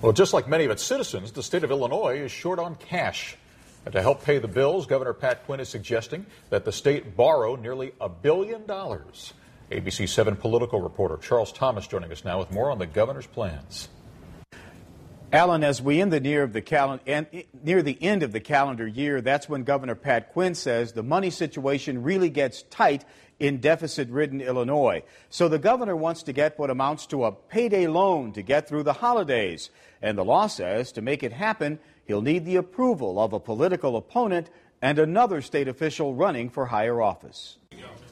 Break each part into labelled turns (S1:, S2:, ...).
S1: Well, just like many of its citizens, the state of Illinois is short on cash. And to help pay the bills, Governor Pat Quinn is suggesting that the state borrow nearly $1 billion. ABC 7 political reporter Charles Thomas joining us now with more on the governor's plans.
S2: Alan, as we near the end of the calendar year, that's when Governor Pat Quinn says the money situation really gets tight in deficit-ridden Illinois. So the governor wants to get what amounts to a payday loan to get through the holidays. And the law says to make it happen, he'll need the approval of a political opponent and another state official running for higher office.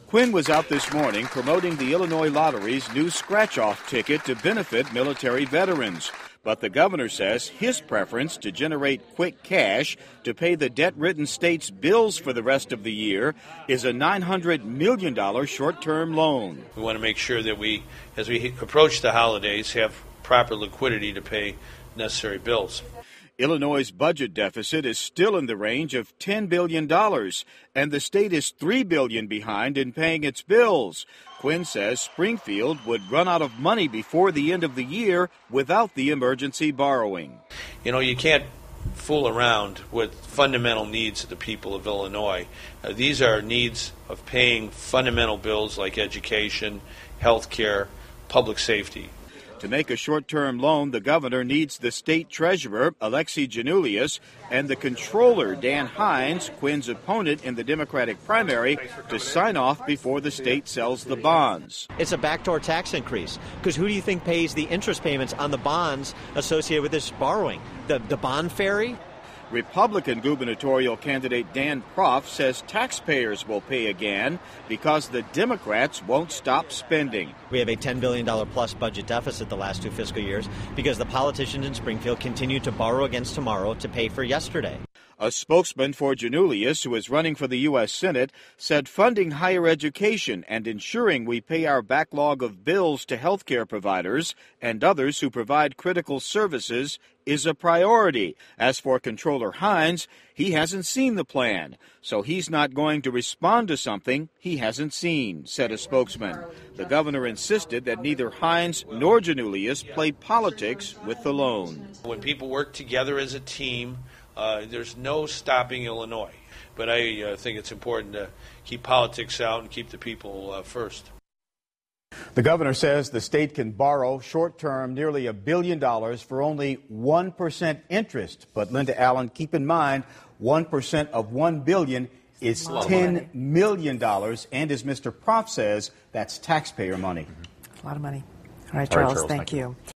S2: Quinn was out this morning promoting the Illinois Lottery's new scratch-off ticket to benefit military veterans. But the governor says his preference to generate quick cash to pay the debt-ridden state's bills for the rest of the year is a $900 million short-term loan.
S3: We want to make sure that we, as we approach the holidays, have proper liquidity to pay necessary bills.
S2: Illinois' budget deficit is still in the range of $10 billion, and the state is $3 billion behind in paying its bills. Quinn says Springfield would run out of money before the end of the year without the emergency borrowing.
S3: You know, you can't fool around with fundamental needs of the people of Illinois. These are needs of paying fundamental bills like education, health care, public safety.
S2: To make a short-term loan, the governor needs the state treasurer, Alexi Janulius, and the controller, Dan Hines, Quinn's opponent in the Democratic primary, to sign off before the state sells the bonds.
S4: It's a backdoor tax increase, because who do you think pays the interest payments on the bonds associated with this borrowing? The bond ferry?
S2: Republican gubernatorial candidate Dan Proft says taxpayers will pay again because the Democrats won't stop spending.
S4: We have a $10 billion plus budget deficit the last two fiscal years because the politicians in Springfield continue to borrow against tomorrow to pay for yesterday.
S2: A spokesman for Janulius, who is running for the U.S. Senate, said funding higher education and ensuring we pay our backlog of bills to health care providers and others who provide critical services is a priority. As for Controller Hines, he hasn't seen the plan, so he's not going to respond to something he hasn't seen, said a spokesman. The governor insisted that neither Hines nor Janulius play politics with the loan.
S3: When people work together as a team, there's no stopping Illinois. But I think it's important to keep politics out and keep the people first.
S2: The governor says the state can borrow short-term nearly $1 billion for only 1% interest. But Linda Allen, keep in mind, 1% of $1 billion is $10 million. And as Mr. Proft says, that's taxpayer money.
S5: A lot of money. All right, Charles, thank you.